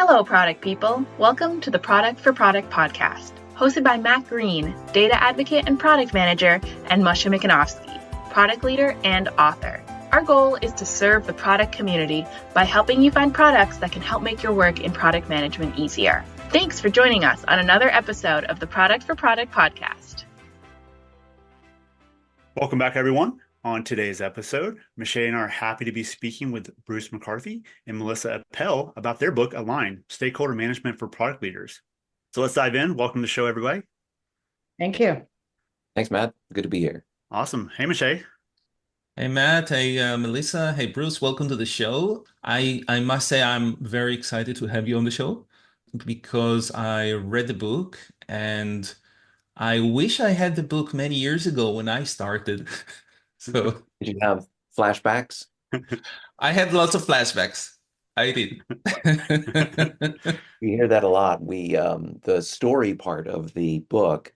Hello, product people. Welcome to the Product for Product podcast, hosted by Matt Green, data advocate and product manager, and Masha Mikanovsky, product leader and author. Our goal is to serve the product community by helping you find products that can help make your work in product management easier. Thanks for joining us on another episode of the Product for Product podcast. Welcome back, everyone. On today's episode, Michelle and I are happy to be speaking with Bruce McCarthy and Melissa Appel about their book, Align, Stakeholder Management for Product Leaders. So let's dive in. Welcome to the show, everybody. Thank you. Thanks, Matt. Good to be here. Awesome. Hey, Michelle. Hey, Matt. Hey, Melissa. Hey, Bruce. Welcome to the show. I must say I'm very excited to have you on the show because I read the book and I wish I had the book many years ago when I started. So Did you have flashbacks? I had lots of flashbacks. I did. We hear that a lot. The story part of the book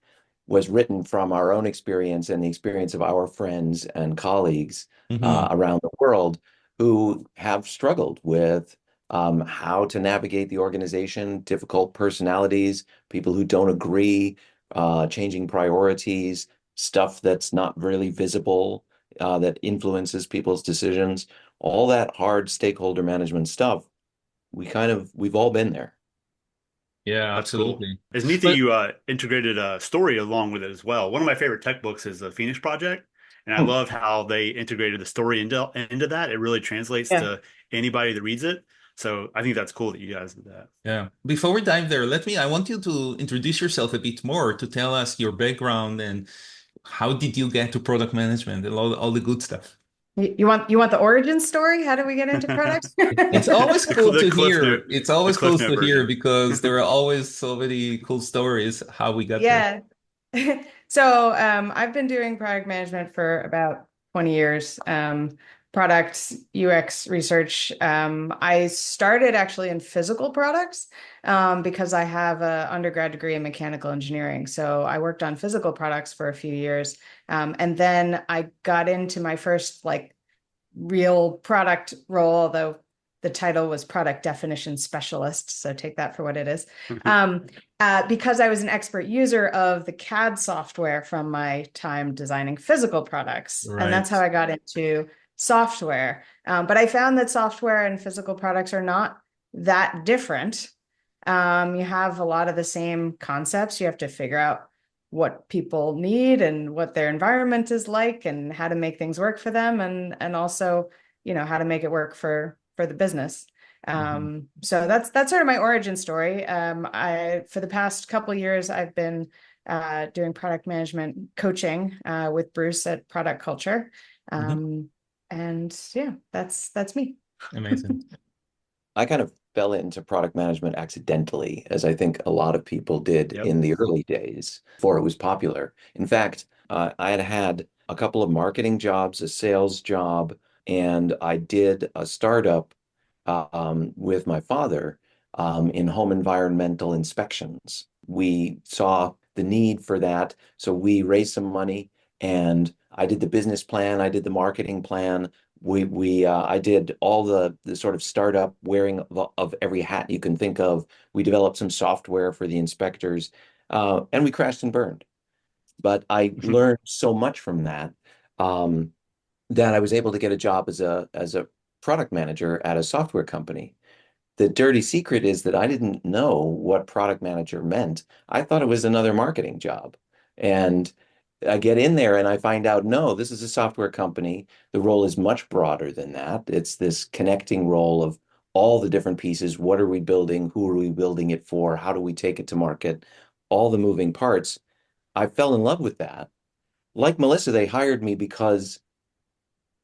was written from our own experience and the experience of our friends and colleagues around the world who have struggled with how to navigate the organization, difficult personalities, people who don't agree, changing priorities, stuff that's not really visible, that influences people's decisions, all that hard stakeholder management stuff. We've all been there. Yeah, That's absolutely. cool. It's neat that you integrated a story along with it as well. One of my favorite tech books is the Phoenix Project, and I love how they integrated the story into that. It really translates to anybody that reads it. So I think that's cool that you guys did that. Yeah. Before we dive there, I want you to introduce yourself a bit more, to tell us your background and how did you get to product management and all the good stuff. You want the origin story? How did we get into products? It's always cool The to Cliff hear. Note- It's always the Cliff cool Note to hear version. because there are always so many cool stories how we got there. Yeah. So I've been doing product management for about 20 years. Product UX research. I started actually in physical products because I have an undergrad degree in mechanical engineering. So I worked on physical products for a few years. And then I got into my first real product role, although the title was product definition specialist. So take that for what it is. Because I was an expert user of the CAD software from my time designing physical products. Right. And that's how I got into software. But I found that software and physical products are not that different. You have a lot of the same concepts. You have to figure out what people need and what their environment is like and how to make things work for them and also, how to make it work for the business. So that's sort of my origin story. For the past couple of years, I've been doing product management coaching with Bruce at Product Culture. And yeah, that's me. Amazing. I kind of fell into product management accidentally, as I think a lot of people did in the early days before it was popular. In fact, I had a couple of marketing jobs, a sales job, and I did a startup with my father in home environmental inspections. We saw the need for that, so we raised some money, and I did the business plan, I did the marketing plan. I did all the sort of startup wearing of every hat you can think of. We developed some software for the inspectors, and we crashed and burned. But I learned so much from that that I was able to get a job as a product manager at a software company. The dirty secret is that I didn't know what product manager meant. I thought it was another marketing job. And I get in there and I find out, no, this is a software company. The role is much broader than that. It's this connecting role of all the different pieces. What are we building? Who are we building it for? How do we take it to market? All the moving parts. I fell in love with that. Like Melissa, they hired me because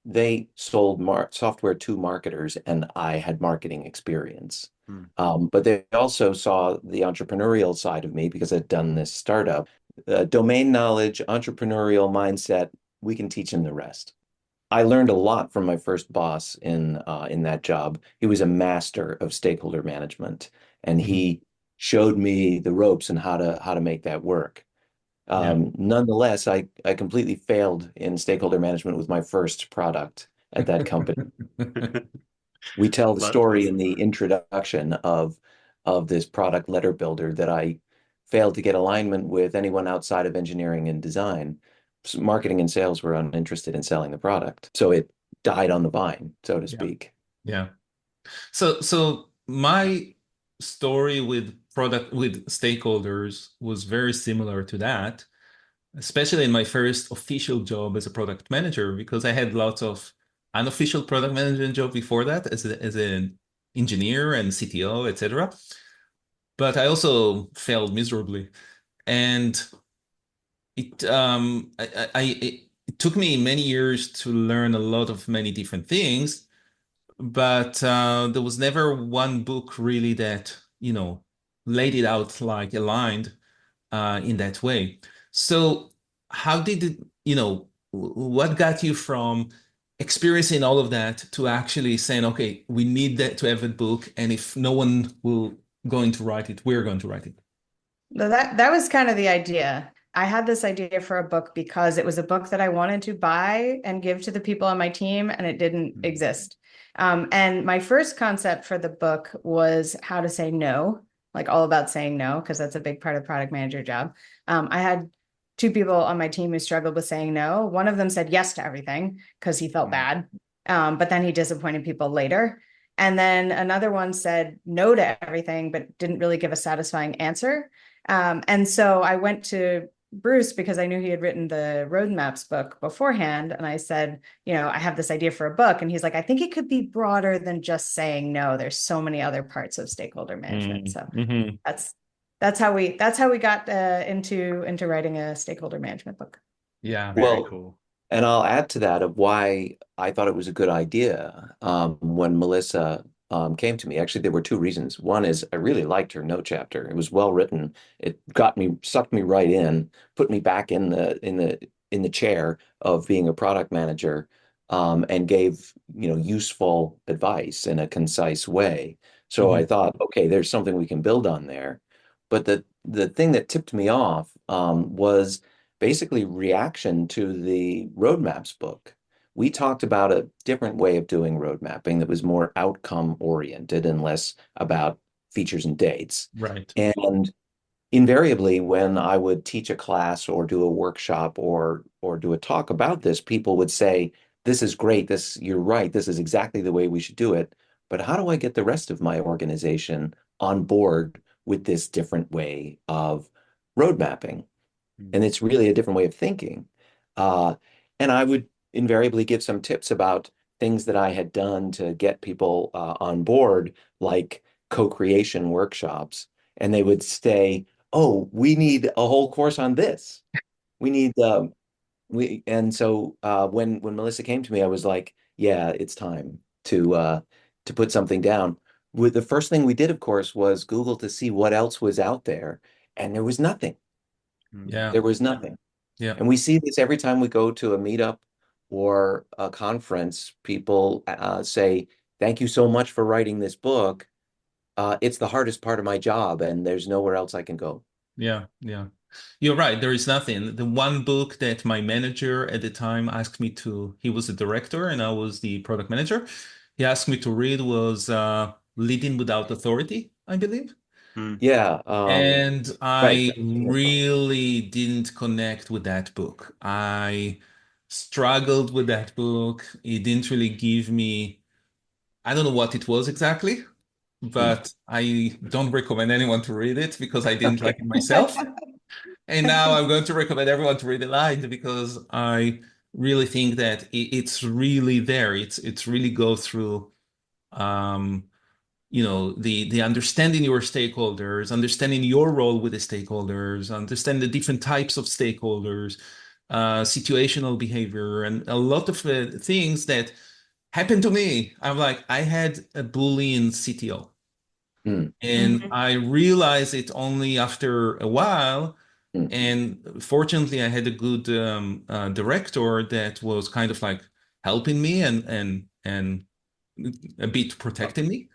they sold software to marketers and I had marketing experience. But they also saw the entrepreneurial side of me because I'd done this startup. Domain knowledge, entrepreneurial mindset, we can teach them the rest. I learned a lot from my first boss in that job. He was a master of stakeholder management, and he showed me the ropes and how to make that work. Nonetheless, I completely failed in stakeholder management with my first product at that company. We tell the story in the introduction of of this product letter builder that I failed to get alignment with anyone outside of engineering and design. Marketing and sales were uninterested in selling the product. So it died on the vine, so to Yeah. speak. Yeah. So my story with stakeholders was very similar to that, especially in my first official job as a product manager, because I had lots of unofficial product management job before that as an engineer and CTO, etc. But I also failed miserably. And it took me many years to learn a lot of many different things, but there was never one book really that, laid it out like aligned in that way. So how did it, what got you from experiencing all of that to actually saying, okay, we need that to have a book, and if no one will going to write it, we're going to write it. That was kind of the idea. I had this idea for a book because it was a book that I wanted to buy and give to the people on my team, and it didn't exist. And my first concept for the book was how to say no, like all about saying no, because that's a big part of product manager job. I had two people on my team who struggled with saying no. One of them said yes to everything because he felt bad, but then he disappointed people later. And then another one said no to everything, but didn't really give a satisfying answer. And so I went to Bruce because I knew he had written the roadmaps book beforehand. And I said, I have this idea for a book. And he's like, I think it could be broader than just saying no. There's so many other parts of stakeholder management. So that's how we got into writing a stakeholder management book. Yeah. Very cool. And I'll add to that of why I thought it was a good idea when Melissa came to me. Actually, there were two reasons. One is I really liked her note chapter. It was well written. It sucked me right in, put me back in the chair of being a product manager, and gave useful advice in a concise way. So I thought, okay, there's something we can build on there. But the thing that tipped me off was basically reaction to the roadmaps book. We talked about a different way of doing road mapping that was more outcome oriented and less about features and dates. Right. And invariably, when I would teach a class or do a workshop or do a talk about this, people would say, "This is great. You're right. This is exactly the way we should do it. But how do I get the rest of my organization on board with this different way of road mapping?" And it's really a different way of thinking. And I would invariably give some tips about things that I had done to get people on board, like co-creation workshops. And they would say, "Oh, we need a whole course on this. We need and so when Melissa came to me, I was like, yeah, it's time to put something down. With the first thing we did, of course, was Google to see what else was out there, and there was nothing. Yeah. There was nothing. Yeah. And we see this every time we go to a meetup or a conference. People say, "Thank you so much for writing this book. It's the hardest part of my job, and there's nowhere else I can go." Yeah. Yeah. You're right. There is nothing. The one book that my manager at the time asked me to, he was a director and I was the product manager. He asked me to read was Leading Without Authority, I believe. Yeah. And Right. I really didn't connect with that book. I struggled with that book. It didn't really give me, I don't know what it was exactly, but I don't recommend anyone to read it because I didn't like it myself. And now I'm going to recommend everyone to read it because I really think that it's really there. It's really go through the understanding your stakeholders, understanding your role with the stakeholders, understand the different types of stakeholders, situational behavior, and a lot of things that happened to me. I'm like, I had a Boolean CTO. And I realized it only after a while. And fortunately, I had a good director that was kind of like helping me and a bit protecting me.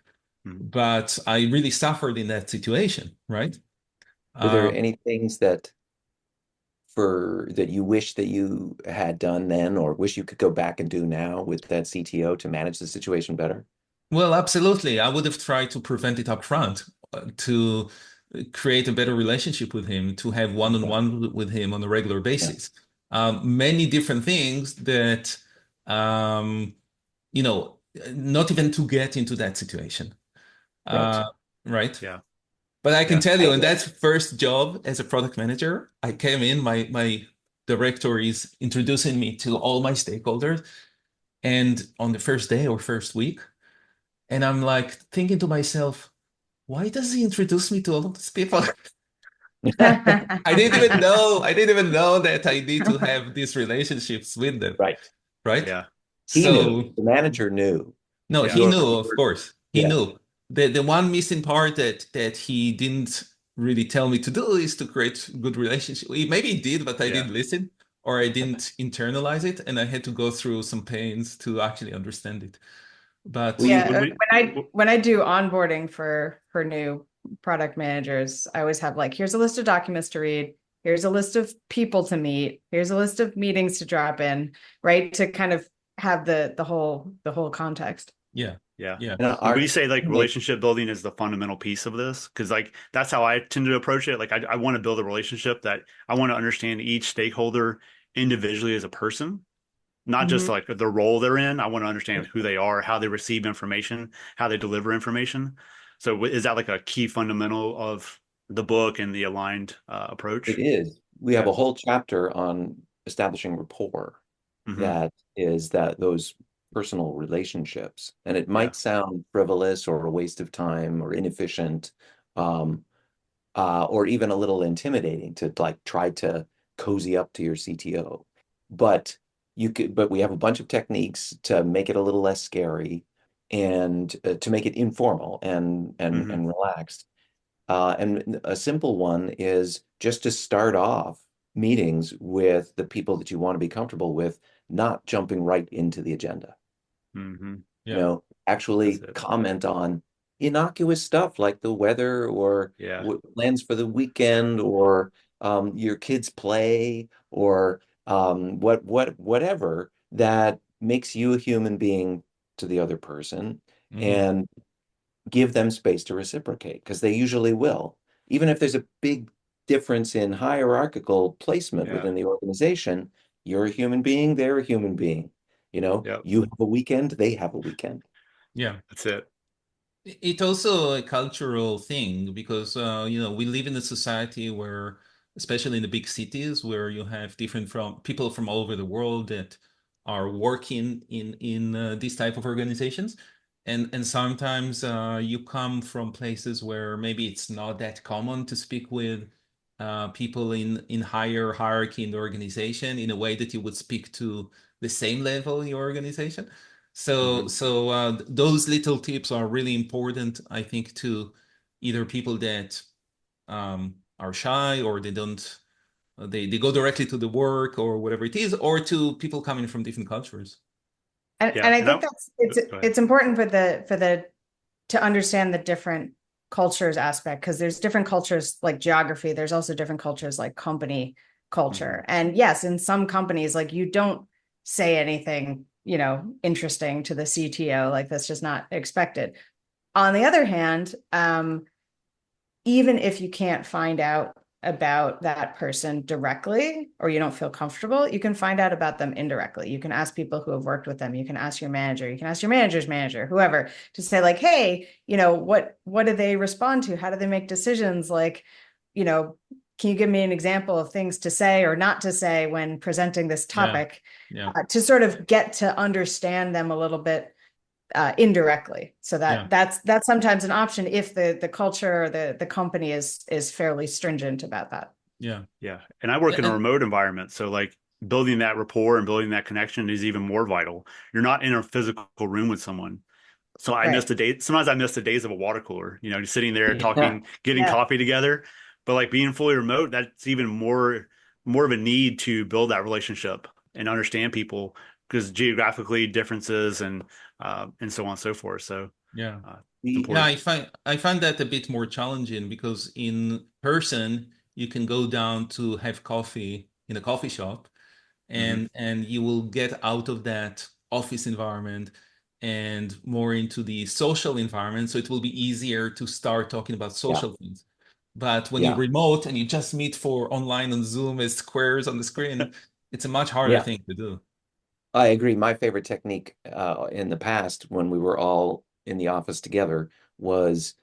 But I really suffered in that situation, right? Were there any things that you wish that you had done then or wish you could go back and do now with that CTO to manage the situation better? Well, absolutely. I would have tried to prevent it up front. to create a better relationship with him, to have one-on-one with him on a regular basis. Many different things that, not even to get into that situation. Right? Yeah. But I can tell you, in that first job as a product manager, I came in, my director is introducing me to all my stakeholders. And on the first day or first week, and I'm like thinking to myself, why does he introduce me to all of these people? I didn't even know that I need to have these relationships with them. Right. Yeah. He knew. The manager knew. No, he knew, of course. He knew. The one missing part that he didn't really tell me to do is to create good relationship. Maybe he did, but I didn't listen, or I didn't internalize it, and I had to go through some pains to actually understand it. But when I do onboarding for new product managers, I always have like, here's a list of documents to read, here's a list of people to meet, here's a list of meetings to drop in, right? To kind of have the whole context. Yeah. When you say like relationship building is the fundamental piece of this, because like that's how I tend to approach it. Like I want to build a relationship that I want to understand each stakeholder individually as a person, not just like the role they're in. I want to understand who they are, how they receive information, how they deliver information. So is that like a key fundamental of the book and the aligned approach? It is. We have a whole chapter on establishing rapport. That is those personal relationships. And it might sound frivolous or a waste of time or inefficient, or even a little intimidating to like try to cozy up to your CTO. But we have a bunch of techniques to make it a little less scary and to make it informal and relaxed. And a simple one is just to start off meetings with the people that you want to be comfortable with, not jumping right into the agenda. Actually comment on innocuous stuff like the weather or plans for the weekend or your kids' play or whatever that makes you a human being to the other person, and give them space to reciprocate, because they usually will. Even if there's a big difference in hierarchical placement within the organization, you're a human being, they're a human being. You have a weekend, they have a weekend. Yeah, that's it. It's also a cultural thing because, we live in a society where, especially in the big cities, where you have people from all over the world that are working in these type of organizations. And sometimes you come from places where maybe it's not that common to speak with people in higher hierarchy in the organization in a way that you would speak to the same level in your organization. So those little tips are really important, I think, to either people that are shy or they don't, they go directly to the work or whatever it is, or to people coming from different cultures. And I think it's important to understand the different cultures aspect, because there's different cultures like geography. There's also different cultures like company culture. And yes, in some companies, like you don't say anything, interesting to the CTO, like that's just not expected. On the other hand, even if you can't find out about that person directly, or you don't feel comfortable, you can find out about them indirectly. You can ask people who have worked with them. You can ask your manager, you can ask your manager's manager, whoever, to say like, hey, what do they respond to? How do they make decisions? Like, can you give me an example of things to say or not to say when presenting this topic? To sort of get to understand them a little bit indirectly. So that's sometimes an option if the culture or the company is fairly stringent about that. Yeah. And I work in a remote environment, so like building that rapport and building that connection is even more vital. You're not in a physical room with someone. So I miss the day. Sometimes I miss the days of a water cooler, just sitting there talking, getting coffee together. But like being fully remote, that's even more of a need to build that relationship and understand people, because geographically differences and so on and so forth. So I find that a bit more challenging, because in person you can go down to have coffee in a coffee shop, and you will get out of that office environment and more into the social environment. So it will be easier to start talking about Yeah. social things. But when you Yeah. remote and you just meet for online on Zoom as squares on the screen, it's a much harder Yeah. thing to do. I agree. My favorite technique in the past when we were all in the office together was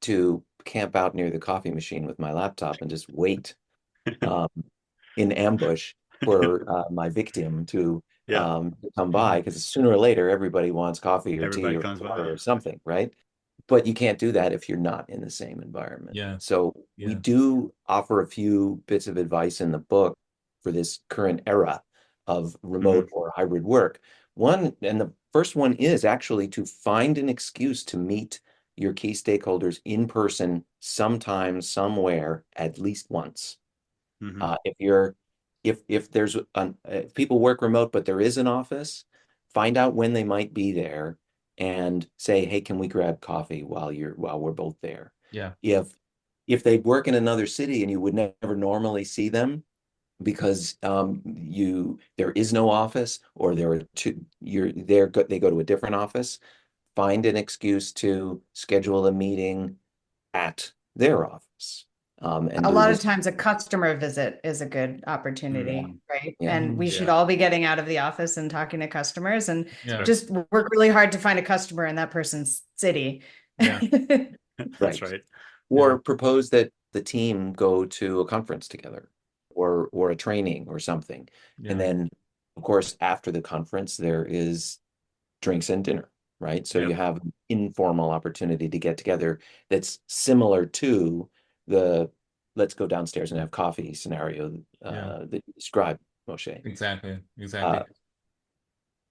to camp out near the coffee machine with my laptop and just wait um, in ambush for my victim Yeah. to come by, because sooner or later everybody wants coffee or tea Everybody or comes by. water or something, right? But you can't do that if you're not in the same environment. Yeah. So we Yeah. do offer a few bits of advice in the book for this current era of remote or hybrid work. One, and the first one is actually to find an excuse to meet your key stakeholders in person sometime, somewhere, at least once. If you're if there's if people work remote but there is an office, find out when they might be there and say, hey, can we grab coffee while we're both there? Yeah. If they work in another city and you would never normally see them because there is no office, or they go to a different office, find an excuse to schedule a meeting at their office. And A do lot of this. times a customer visit is a good opportunity, right? Yeah. And we should Yeah. all be getting out of the office and talking to customers, and Yeah. just work really hard to find a customer in that person's city. Yeah. That's right. Or propose that the team go to a conference together, or a training or something. Yeah. And then, of course, after the conference, there is drinks and dinner, right? So Yep. you have an informal opportunity to get together that's similar to the let's go downstairs and have coffee scenario that you described, Moshe. Exactly.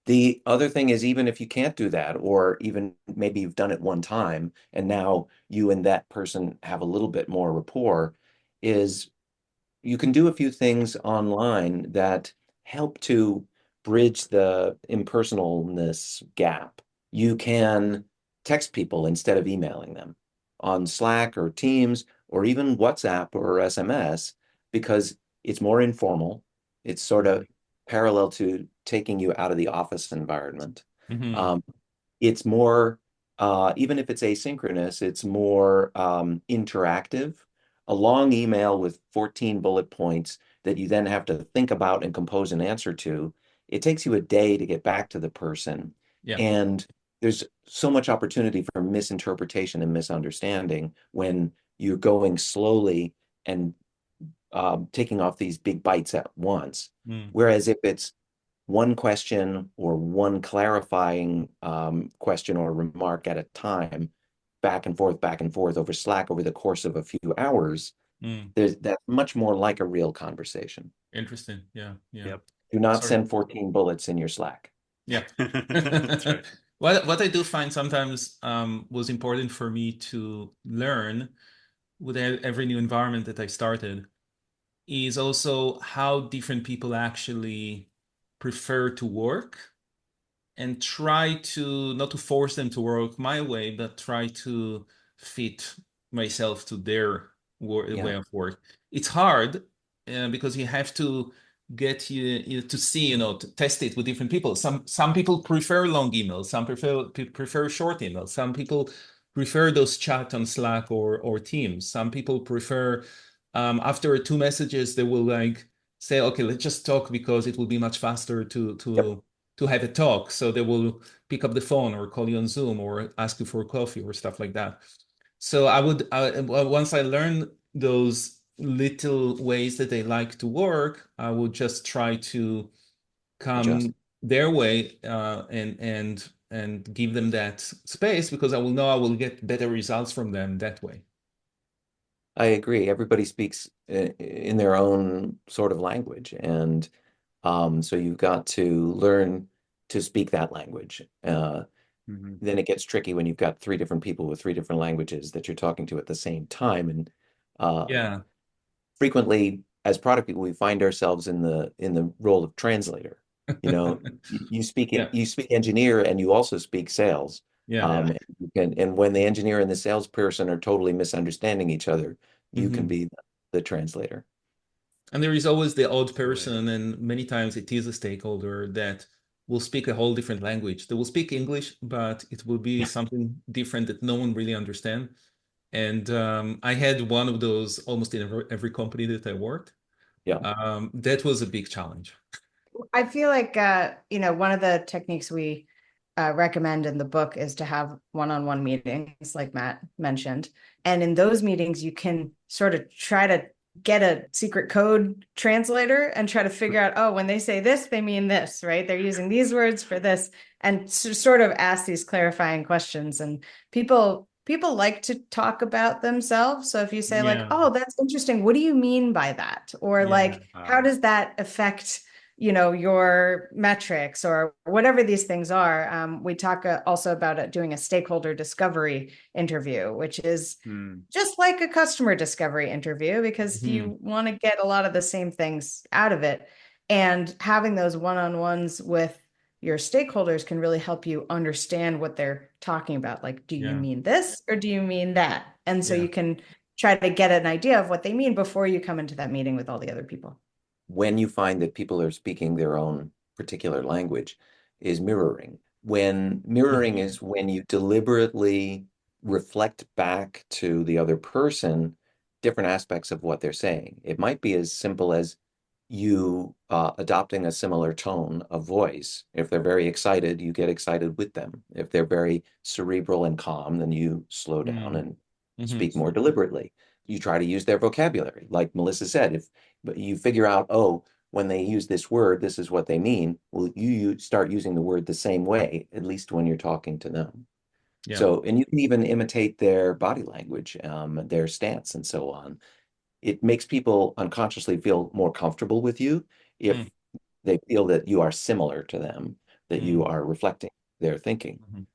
The other thing is, even if you can't do that, or even maybe you've done it one time and now you and that person have a little bit more rapport, is you can do a few things online that help to bridge the impersonalness gap. You can text people instead of emailing them on Slack or Teams or even WhatsApp or SMS, because it's more informal. It's sort of parallel to taking you out of the office environment. Um, it's more, even if it's asynchronous, it's more interactive. A long email with 14 bullet points that you then have to think about and compose an answer to, it takes you a day to get back to the person. Yeah. And there's so much opportunity for misinterpretation and misunderstanding when you're going slowly and taking off these big bites at once. Whereas if it's one question or one clarifying question or remark at a time, back and forth over Slack over the course of a few hours, that's much more like a real conversation. Interesting. Yeah. Yep. Do not send 14 bullets in your Slack. Yeah. That's right. What I do find sometimes was important for me to learn with every new environment that I started is also how different people actually prefer to work, and try to not to force them to work my way, but try to fit myself to their way of work. It's hard because you have to get you to see, to test it with different people. Some people prefer long emails, some prefer short emails, some people prefer those chat on Slack or Teams. Some people prefer after 2 messages they will like say, okay, let's just talk because it will be much faster to have a talk. So they will pick up the phone or call you on Zoom or ask you for coffee or stuff like that. So I would, once I learn those little ways that they like to work, I would just try to come their way and give them that space, because I will know I will get better results from them that way. I agree. Everybody speaks in their own sort of language. And so you've got to learn to speak that language. Then it gets tricky when you've got 3 different people with 3 different languages that you're talking to at the same time. And frequently, as product people, we find ourselves in the role of translator. You speak engineer and you also speak sales. And when the engineer and the salesperson are totally misunderstanding each other, you can be the translator. And there is always the odd person, and many times it is a stakeholder that will speak a whole different language. They will speak English, but it will be something different that no one really understands. And I had one of those almost in every company that I worked. Yeah. That was a big challenge. I feel like, one of the techniques we recommend in the book is to have one-on-one meetings, like Matt mentioned. And in those meetings, you can sort of try to get a secret code translator and try to figure out, oh, when they say this, they mean this, right? They're using these words for this, and sort of ask these clarifying questions. And people like to talk about themselves. So if you say like, oh, that's interesting, what do you mean by that? Or like, how does that affect your metrics or whatever these things are? We talk also about doing a stakeholder discovery interview, which is just like a customer discovery interview, because you want to get a lot of the same things out of it. And having those one-on-ones with your stakeholders can really help you understand what they're talking about. Like, do you mean this or do you mean that? And so you can try to get an idea of what they mean before you come into that meeting with all the other people. When you find that people are speaking their own particular language, is mirroring. When mirroring is when you deliberately reflect back to the other person different aspects of what they're saying. It might be as simple as you adopting a similar tone of voice. If they're very excited, you get excited with them. If they're very cerebral and calm, then you slow down and speak more deliberately. You try to use their vocabulary. Like Melissa said, if you figure out, oh, when they use this word, this is what they mean. Well, you start using the word the same way, at least when you're talking to them. Yeah. So, and you can even imitate their body language, their stance and so on. It makes people unconsciously feel more comfortable with you if they feel that you are similar to them, that you are reflecting their thinking.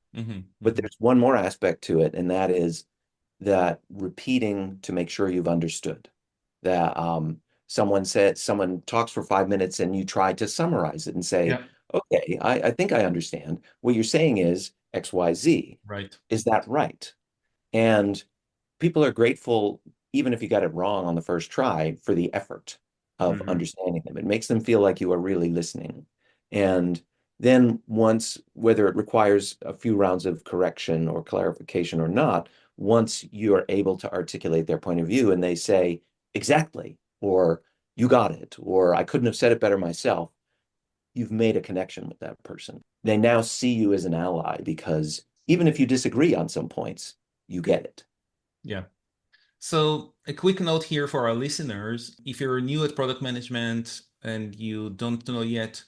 But there's one more aspect to it, and that is that repeating to make sure you've understood. That someone talks for 5 minutes and you try to summarize it and say, okay, I think I understand. What you're saying is X, Y, Z. Right. Is that right? And people are grateful, even if you got it wrong on the first try, for the effort of understanding them. It makes them feel like you are really listening. And then once, whether it requires a few rounds of correction or clarification or not, once you are able to articulate their point of view and they say, exactly, or you got it, or I couldn't have said it better myself, you've made a connection with that person. They now see you as an ally because even if you disagree on some points, you get it. Yeah. So a quick note here for our listeners: if you're new at product management and you don't know yet,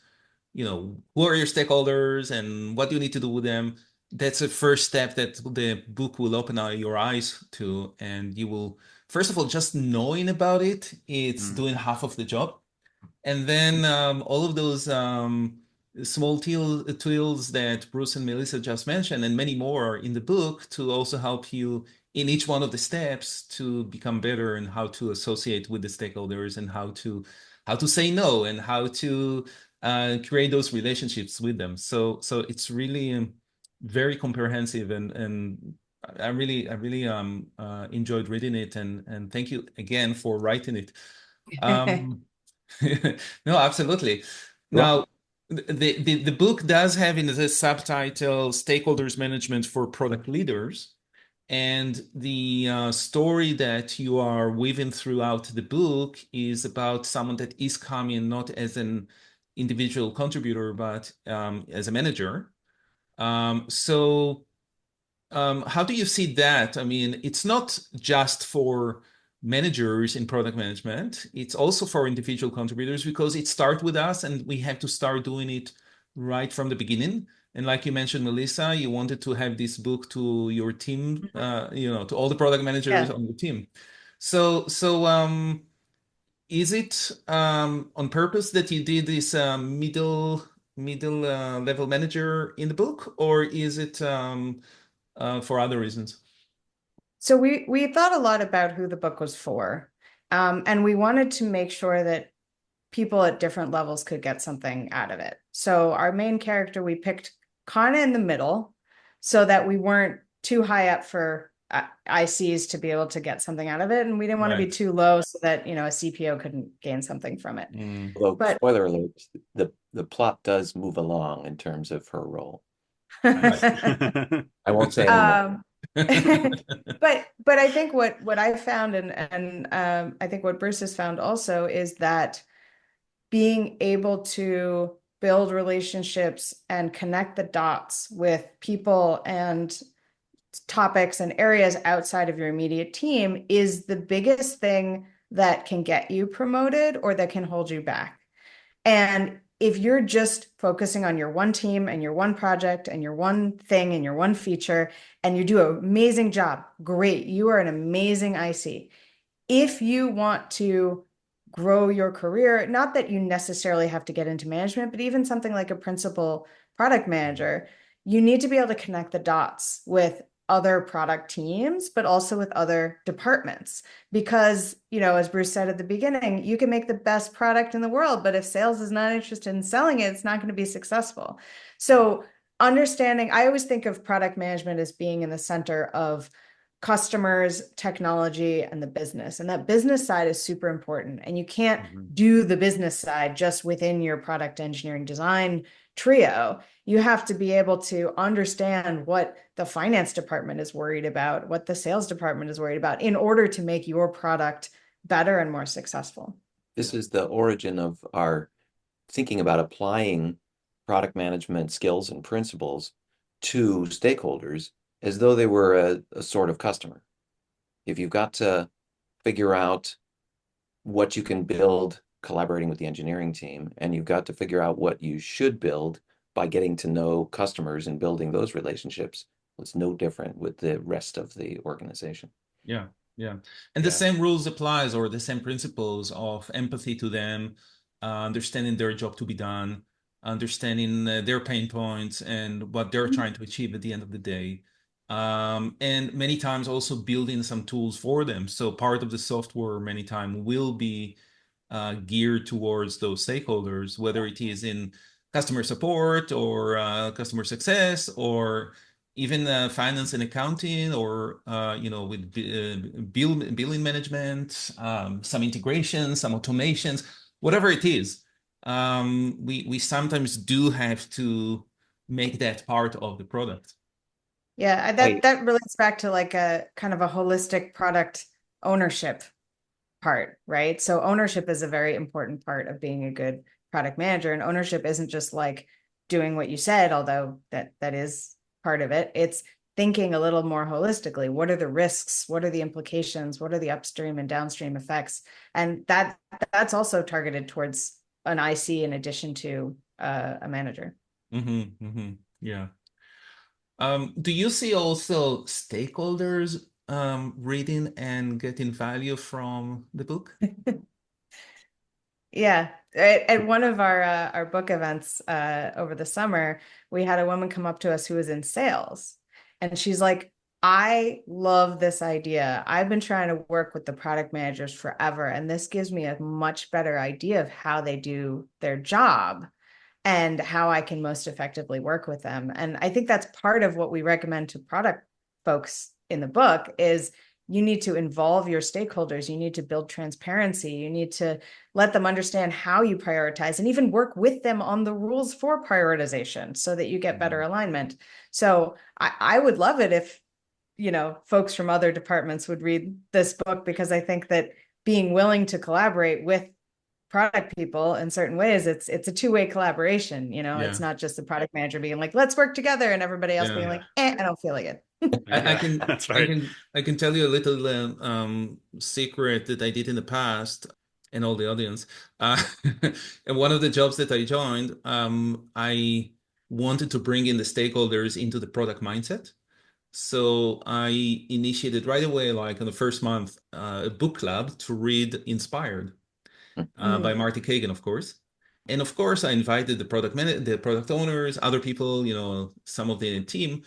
who are your stakeholders and what do you need to do with them, that's a first step that the book will open your eyes to. And you will, first of all, just knowing about it, it's doing half of the job. And then all of those small tools that Bruce and Melissa just mentioned, and many more are in the book to also help you in each one of the steps to become better and how to associate with the stakeholders and how to say no and how to create those relationships with them. So it's really very comprehensive, and I really enjoyed reading it, and thank you again for writing it. No, absolutely. Now, the book does have in the subtitle Stakeholders Management for Product Leaders. And the story that you are weaving throughout the book is about someone that is coming not as an individual contributor, but as a manager. So how do you see that? I mean, it's not just for managers in product management. It's also for individual contributors, because it starts with us and we have to start doing it right from the beginning. And like you mentioned, Melissa, you wanted to have this book to your team, to all the product managers on your team. So is it on purpose that you did this middle level manager in the book, or is it for other reasons? So we thought a lot about who the book was for, and we wanted to make sure that people at different levels could get something out of it. So our main character, we picked kind of in the middle so that we weren't too high up for ICs to be able to get something out of it. And we didn't want to be too low so that, a CPO couldn't gain something from it. Although, spoiler alert, the the plot does move along in terms of her role. Nice. I won't say anymore. But I think what I found and I think what Bruce has found also is that being able to build relationships and connect the dots with people and topics and areas outside of your immediate team is the biggest thing that can get you promoted or that can hold you back. And if you're just focusing on your one team and your one project and your one thing and your one feature, and you do an amazing job, great, you are an amazing IC. If you want to grow your career, not that you necessarily have to get into management, but even something like a principal product manager, you need to be able to connect the dots with other product teams, but also with other departments. Because, as Bruce said at the beginning, you can make the best product in the world, but if sales is not interested in selling it, it's not going to be successful. So understanding, I always think of product management as being in the center of customers, technology, and the business. And that business side is super important. And you can't do the business side just within your product engineering design trio. You have to be able to understand what the finance department is worried about, what the sales department is worried about in order to make your product better and more successful. This is the origin of our thinking about applying product management skills and principles to stakeholders as though they were a sort of customer. If you've got to figure out what you can build collaborating with the engineering team, and you've got to figure out what you should build by getting to know customers and building those relationships, it's no different with the rest of the organization. Yeah, yeah. And the same rules applies, or the same principles of empathy to them, understanding their job to be done, understanding their pain points and what they're trying to achieve at the end of the day. And many times also building some tools for them. So part of the software many times will be geared towards those stakeholders, whether it is in customer support or customer success, or even finance and accounting, or with billing management, some integrations, some automations, whatever it is. We sometimes do have to make that part of the product. Yeah, that relates back to like a kind of a holistic product ownership part, right? So ownership is a very important part of being a good product manager. And ownership isn't just like doing what you said, although that is part of it. It's thinking a little more holistically. What are the risks? What are the implications? What are the upstream and downstream effects? And that's also targeted towards an IC in addition to a manager. Yeah. Do you see also stakeholders reading and getting value from the book? Yeah. At one of our book events over the summer, we had a woman come up to us who was in sales. And she's like, I love this idea. I've been trying to work with the product managers forever, and this gives me a much better idea of how they do their job and how I can most effectively work with them. And I think that's part of what we recommend to product folks in the book is you need to involve your stakeholders. You need to build transparency. You need to let them understand how you prioritize and even work with them on the rules for prioritization so that you get better alignment. So I would love it if, folks from other departments would read this book, because I think that being willing to collaborate with product people in certain ways, it's a two-way collaboration. It's not just the product manager being like, let's work together, and everybody else being like, I don't feel like it. That's right. I can tell you a little secret that I did in the past, and all the audience. And one of the jobs that I joined, I wanted to bring in the stakeholders into the product mindset. So I initiated right away, like in the first month, a book club to read Inspired by Marty Kagan, of course. And of course, I invited the product owners, other people, some of the team,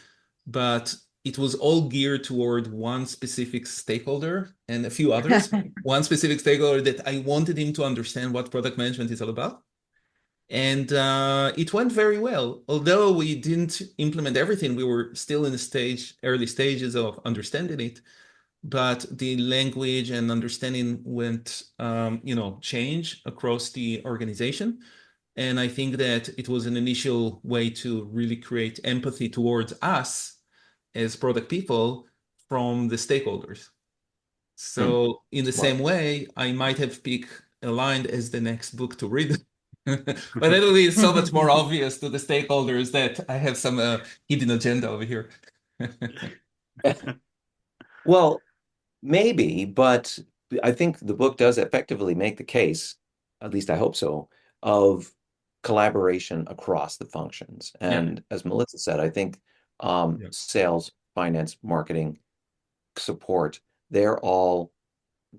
but it was all geared toward one specific stakeholder and a few others. One specific stakeholder that I wanted him to understand what product management is all about. And it went very well. Although we didn't implement everything, we were still in the early stages of understanding it. But the language and understanding went, change across the organization. And I think that it was an initial way to really create empathy towards us as product people from the stakeholders. So in the same way, I might have picked Aligned as the next book to read. But it'll be so much more obvious to the stakeholders that I have some hidden agenda over here. Well, maybe, but I think the book does effectively make the case, at least I hope so, of collaboration across the functions. And as Melissa said, I think sales, finance, marketing, support, they're all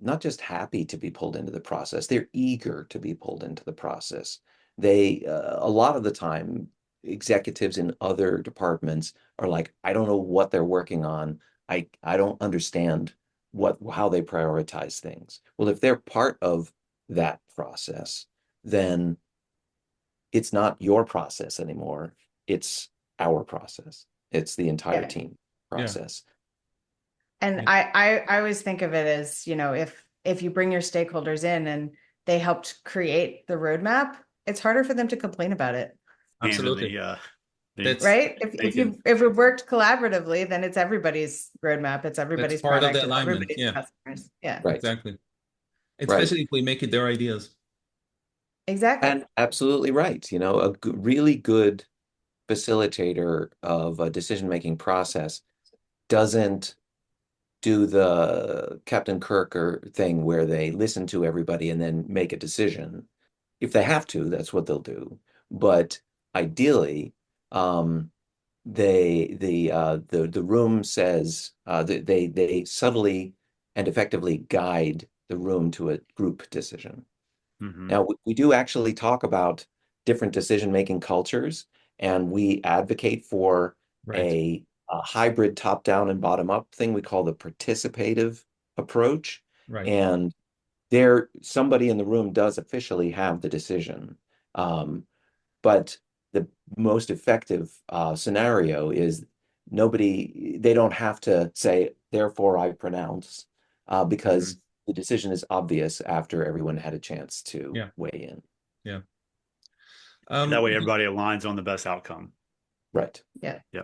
not just happy to be pulled into the process, they're eager to be pulled into the process. They, a lot of the time, executives in other departments are like, I don't know what they're working on. I don't understand how they prioritize things. Well, if they're part of that process, then it's not your process anymore. It's our process. It's the entire team process. And I always think of it as, if you bring your stakeholders in and they helped create the roadmap, it's harder for them to complain about it. Absolutely. Right? If it worked collaboratively, then it's everybody's roadmap. It's everybody's part product. of the alignment. Everybody's customers. Yeah. Right. Exactly. Especially if we make it their ideas. Exactly. And absolutely right. A really good facilitator of a decision-making process doesn't do the Captain Kirk thing where they listen to everybody and then make a decision. If they have to, that's what they'll do. But ideally, the room says they subtly and effectively guide the room to a group decision. Now, we do actually talk about different decision-making cultures, and we advocate for a hybrid top-down and bottom-up thing we call the participative approach. And somebody in the room does officially have the decision. But the most effective scenario is they don't have to say, therefore I pronounce, because the decision is obvious after everyone had a chance to weigh in. Yeah. That way everybody aligns on the best outcome. Right. Yeah. Yeah.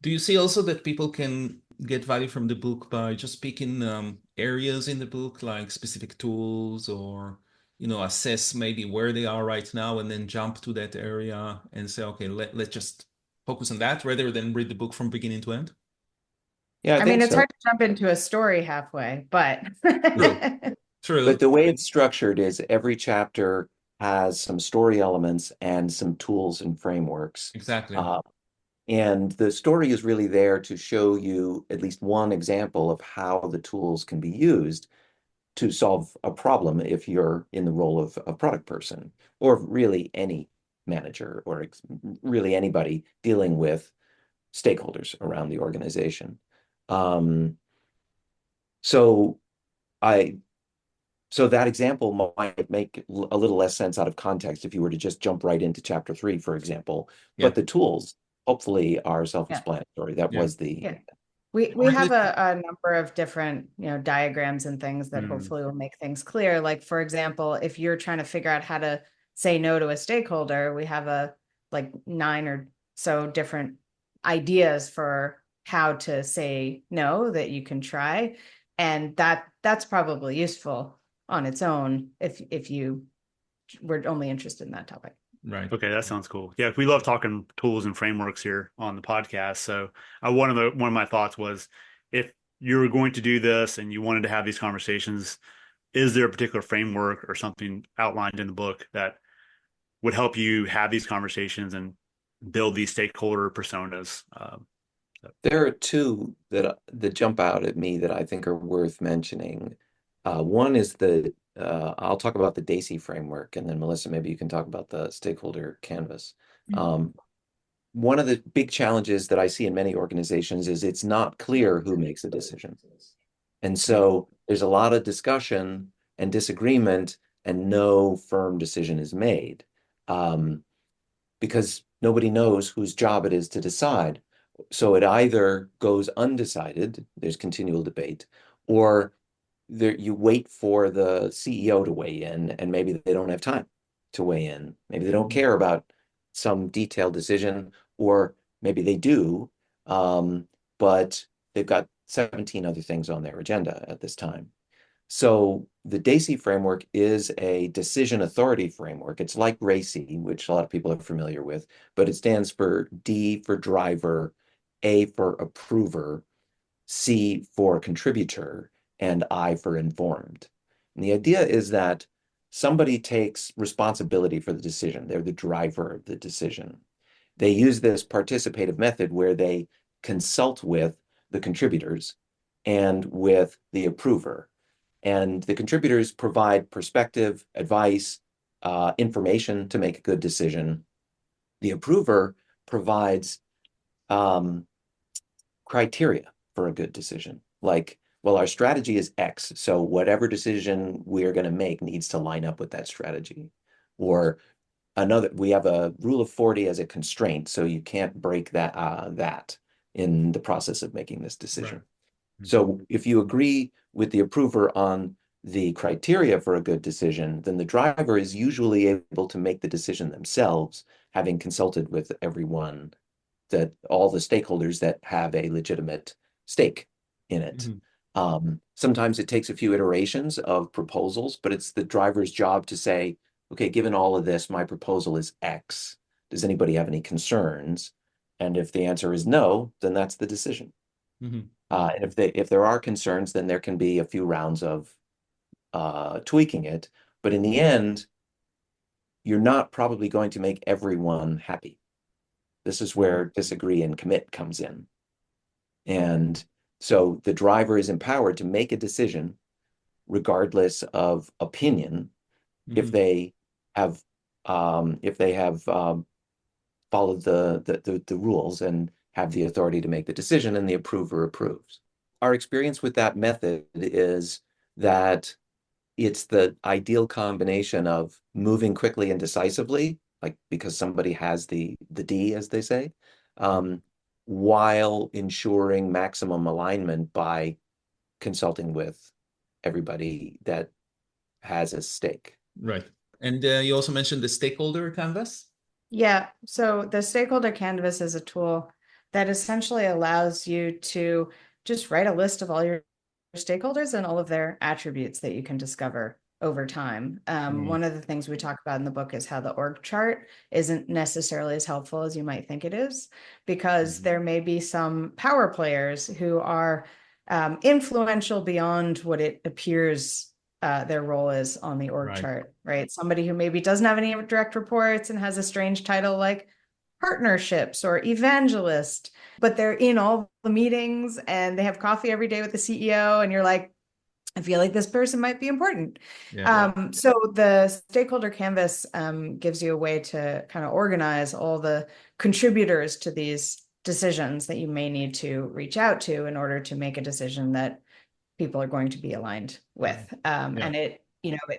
Do you see also that people can get value from the book by just picking areas in the book, like specific tools, or assess maybe where they are right now and then jump to that area and say, okay, let's just focus on that rather than read the book from beginning to end? Yeah, I mean, it's hard to jump into a story halfway, but True. But the way it's structured is every chapter has some story elements and some tools and frameworks. Exactly. And the story is really there to show you at least one example of how the tools can be used to solve a problem if you're in the role of a product person, or really any manager, or really anybody dealing with stakeholders around the organization. So that example might make a little less sense out of context if you were to just jump right into chapter 3, for example. But the tools hopefully are self-explanatory. That was the we have a number of different diagrams and things that hopefully will make things clear. Like, for example, if you're trying to figure out how to say no to a stakeholder, we have like 9 or so different ideas for how to say no that you can try, and that's probably useful on its own if you were only interested in that topic. Right. Okay, that sounds cool. Yeah, we love talking tools and frameworks here on the podcast. So one of my thoughts was, if you were going to do this and you wanted to have these conversations, is there a particular framework or something outlined in the book that would help you have these conversations and build these stakeholder personas? There are 2 that jump out at me that I think are worth mentioning. One is I'll talk about the DAISY framework, and then Melissa, maybe you can talk about the stakeholder canvas. One of the big challenges that I see in many organizations is it's not clear who makes a decision. And so there's a lot of discussion and disagreement, and no firm decision is made, because nobody knows whose job it is to decide. So it either goes undecided, there's continual debate, or you wait for the CEO to weigh in, and maybe they don't have time to weigh in. Maybe they don't care about some detailed decision, or maybe they do, but they've got 17 other things on their agenda at this time. So the DACY framework is a decision authority framework. It's like RACI, which a lot of people are familiar with, but it stands for D for driver, A for approver, C for contributor, and I for informed. And the idea is that somebody takes responsibility for the decision. They're the driver of the decision. They use this participative method where they consult with the contributors and with the approver. And the contributors provide perspective, advice, information to make a good decision. The approver provides criteria for a good decision. Like, well, our strategy is X, so whatever decision we're going to make needs to line up with that strategy. Or we have a rule of 40 as a constraint, so you can't break that in the process of making this decision. Right. So if you agree with the approver on the criteria for a good decision, then the driver is usually able to make the decision themselves, having consulted with everyone, all the stakeholders that have a legitimate stake in it. Sometimes it takes a few iterations of proposals, but it's the driver's job to say, okay, given all of this, my proposal is X. Does anybody have any concerns? And if the answer is no, then that's the decision. And if there are concerns, then there can be a few rounds of tweaking it. But in the end, you're not probably going to make everyone happy. This is where disagree and commit comes in. And so the driver is empowered to make a decision regardless of opinion if they have followed the rules and have the authority to make the decision, and the approver approves. Our experience with that method is that it's the ideal combination of moving quickly and decisively, like because somebody has the D, as they say, while ensuring maximum alignment by consulting with everybody that has a stake. Right. And you also mentioned the stakeholder canvas. Yeah. So the stakeholder canvas is a tool that essentially allows you to just write a list of all your stakeholders and all of their attributes that you can discover over time. One of the things we talk about in the book is how the org chart isn't necessarily as helpful as you might think it is, because there may be some power players who are influential beyond what it appears their role is on the org chart, right? Somebody who maybe doesn't have any direct reports and has a strange title like partnerships or evangelist, but they're in all the meetings and they have coffee every day with the CEO, and you're like, I feel like this person might be important. So the stakeholder canvas gives you a way to kind of organize all the contributors to these decisions that you may need to reach out to in order to make a decision that people are going to be aligned with. And it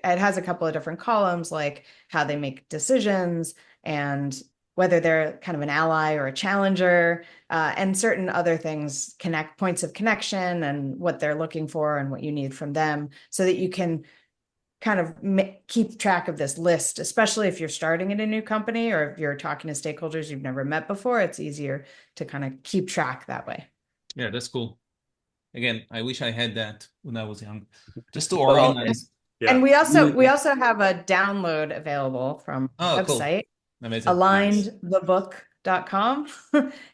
has a couple of different columns, like how they make decisions and whether they're kind of an ally or a challenger, and certain other things, points of connection and what they're looking for and what you need from them, so that you can kind of keep track of this list, especially if you're starting at a new company or if you're talking to stakeholders you've never met before. It's easier to kind of keep track that way. Yeah, that's cool. Again, I wish I had that when I was young, just to organize. And we also have a download available from our website, alignedthebook.com.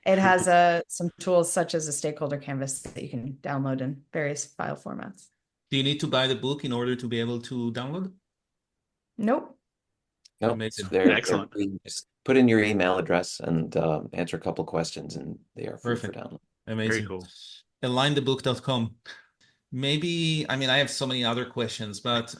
It has some tools such as a stakeholder canvas that you can download in various file formats. Do you need to buy the book in order to be able to download? Nope. Excellent. Just put in your email address and answer a couple questions, and they are free for download. Amazing. Very cool. Alignedthebook.com. Maybe, I mean, I have so many other questions, but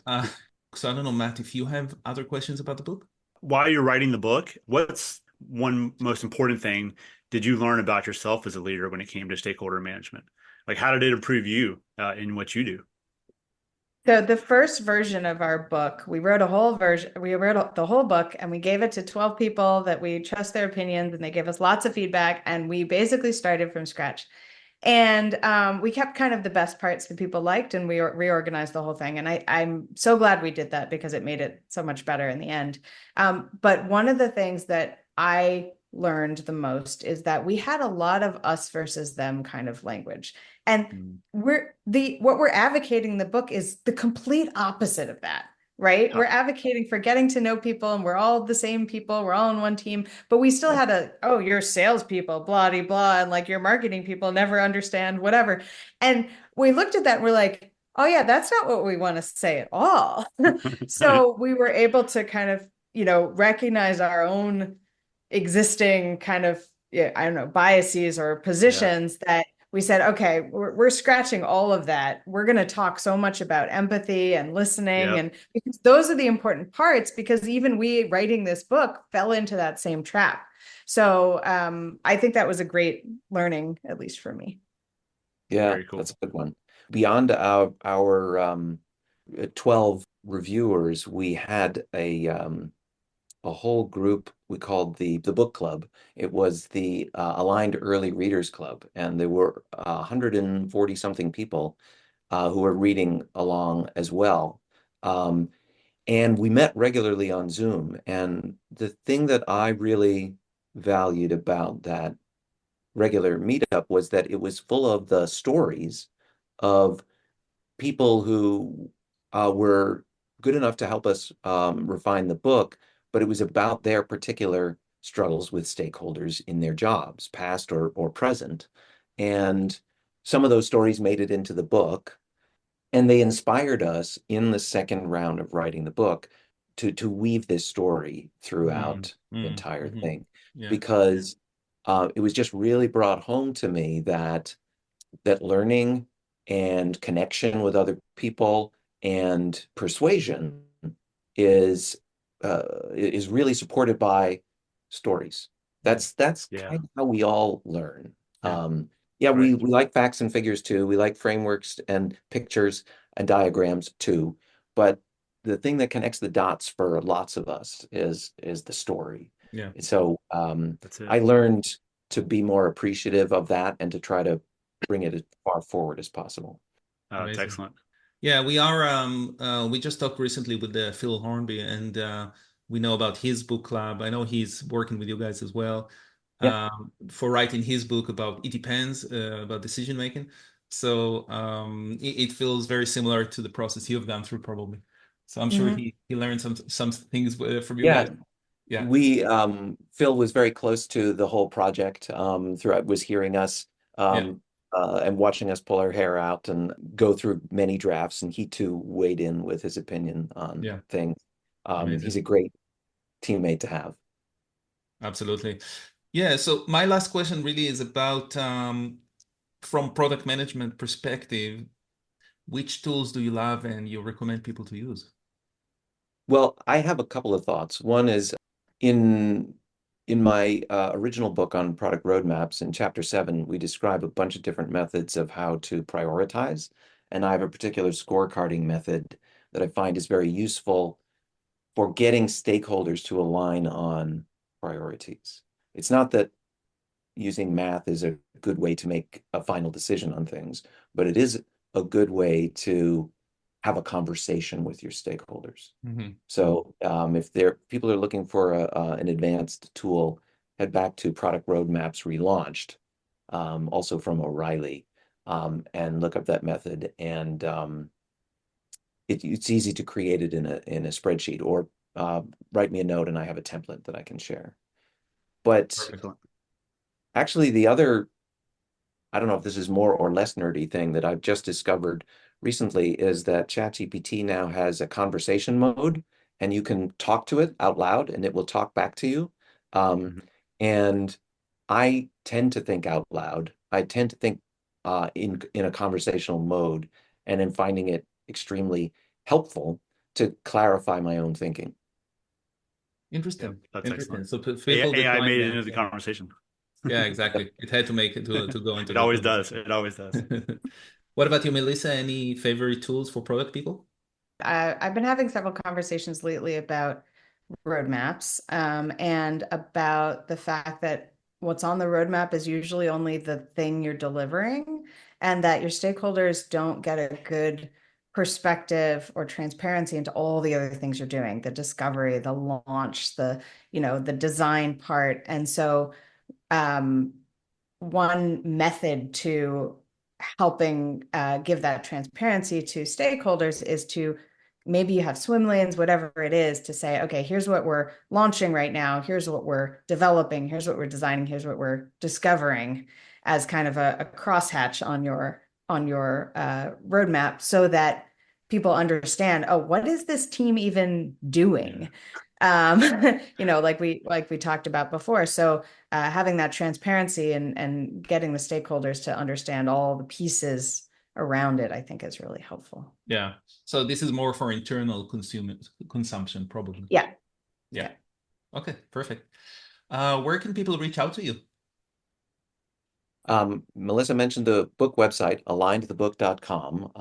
so I don't know, Matt, if you have other questions about the book? While you're writing the book, what's one most important thing did you learn about yourself as a leader when it came to stakeholder management? Like, how did it improve you in what you do? So the first version of our book, we wrote the whole book, and we gave it to 12 people that we trust their opinions, and they gave us lots of feedback, and we basically started from scratch. And we kept kind of the best parts that people liked, and we reorganized the whole thing. And I'm so glad we did that because it made it so much better in the end. But one of the things that I learned the most is that we had a lot of us versus them kind of language. And what we're advocating in the book is the complete opposite of that. Right? Yeah. We're advocating for getting to know people, and we're all the same people. We're all on one team, but we still had you're salespeople, blah, blah, blah. And like your marketing people never understand whatever. And we looked at that and we're like, oh yeah, that's not what we want to say at all. So we were able to kind of, recognize our own existing kind of, I don't know, biases or positions that we said, okay, we're scratching all of that. We're going to talk so much about empathy and listening. And because those are the important parts, because even we writing this book fell into that same trap. So I think that was a great learning, at least for me. Yeah, very cool. That's a good one. Beyond our 12 reviewers, we had a whole group we called the book club. It was the Aligned Early Readers Club, and there were 140 something people who were reading along as well. And we met regularly on Zoom. And the thing that I really valued about that regular meetup was that it was full of the stories of people who were good enough to help us refine the book, but it was about their particular struggles with stakeholders in their jobs, past or present. And some of those stories made it into the book, and they inspired us in the second round of writing the book to weave this story throughout the entire thing, because it was just really brought home to me that learning and connection with other people and persuasion is really supported by stories. That's kind of how we all learn. We like facts and figures too. We like frameworks and pictures and diagrams too. But the thing that connects the dots for lots of us is the story. Yeah. So That's it. I learned to be more appreciative of that and to try to bring it as far forward as possible. It's excellent. Yeah, we are. We just talked recently with Phil Hornby, and we know about his book club. I know he's working with you guys as well for writing his book about it depends about decision making. So it feels very similar to the process you've gone through, probably. So I'm sure he learned some things from you guys. Yeah, we Phil was very close to the whole project. Throughout, was hearing us. And watching us pull our hair out and go through many drafts, and he too weighed in with his opinion on things. He's a great teammate to have. Absolutely. Yeah, so my last question really is about from product management perspective, which tools do you love and you recommend people to use? Well, I have a couple of thoughts. One is in my original book on product roadmaps, in chapter 7, we describe a bunch of different methods of how to prioritize. And I have a particular scorecarding method that I find is very useful for getting stakeholders to align on priorities. It's not that using math is a good way to make a final decision on things, but it is a good way to have a conversation with your stakeholders. So if people are looking for an advanced tool, head back to Product Roadmaps Relaunched, also from O'Reilly, and look up that method. And it's easy to create it in a spreadsheet, or write me a note and I have a template that I can share. But actually, the other, I don't know if this is more or less nerdy thing that I've just discovered recently is that ChatGPT now has a conversation mode, and you can talk to it out loud and it will talk back to you. And I tend to think out loud. I tend to think in a conversational mode, and in finding it extremely helpful to clarify my own thinking. Interesting. That's Interesting. excellent. So people AI made it that. into the conversation. Yeah, exactly. It had to make it to go into It always does. It always does. What about you, Melissa? Any favorite tools for product people? I've been having several conversations lately about roadmaps and about the fact that what's on the roadmap is usually only the thing you're delivering, and that your stakeholders don't get a good perspective or transparency into all the other things you're doing, the discovery, the launch, the design part. And so one method to helping give that transparency to stakeholders is to, maybe you have swim lanes, whatever it is, to say, okay, here's what we're launching right now, here's what we're developing, here's what we're designing, here's what we're discovering, as kind of a crosshatch on your roadmap, so that people understand, oh, what is this team even doing? Like we talked about before. So having that transparency and getting the stakeholders to understand all the pieces around it, I think is really helpful. Yeah. So this is more for internal consumption, probably. Yeah. Yeah. Okay, perfect. Where can people reach out to you? Melissa mentioned the book website, alignedthebook.com.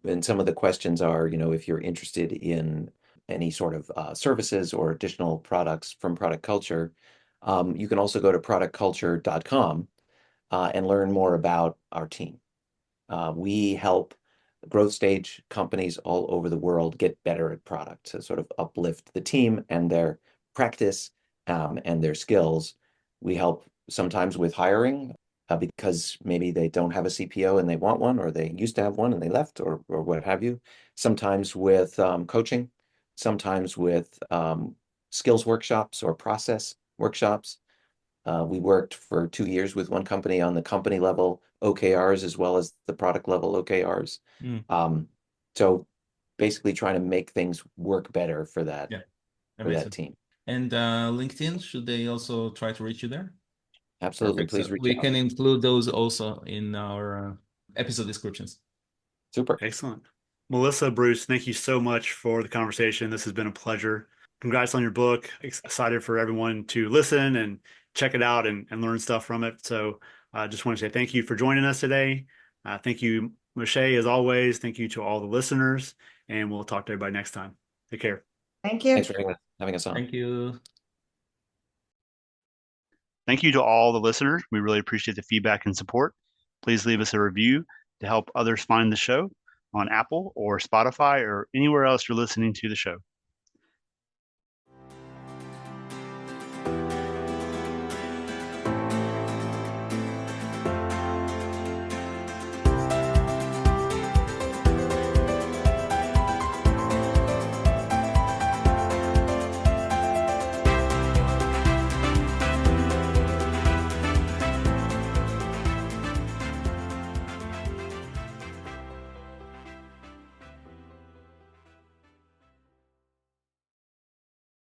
And some of the questions are, if you're interested in any sort of services or additional products from Product Culture, you can also go to productculture.com and learn more about our team. We help growth stage companies all over the world get better at product, to sort of uplift the team and their practice and their skills. We help sometimes with hiring because maybe they don't have a CPO and they want one, or they used to have one and they left, or what have you. Sometimes with coaching, sometimes with skills workshops or process workshops. We worked for 2 years with one company on the company level OKRs as well as the product level OKRs. So basically trying to make things work better for that, for that team. And LinkedIn, should they also try to reach you there? Absolutely. Perfect. Please So reach we out. can include those also in our episode descriptions. Super. Excellent. Melissa, Bruce, thank you so much for the conversation. This has been a pleasure. Congrats on your book. Excited for everyone to listen and check it out and learn stuff from it. So I just want to say thank you for joining us today. Thank you, Moshe, as always. Thank you to all the listeners, and we'll talk to everybody next time. Take care. Thank you. Thanks for having us on. Thank you. Thank you to all the listeners. We really appreciate the feedback and support. Please leave us a review to help others find the show on Apple or Spotify or anywhere else you're listening to the show.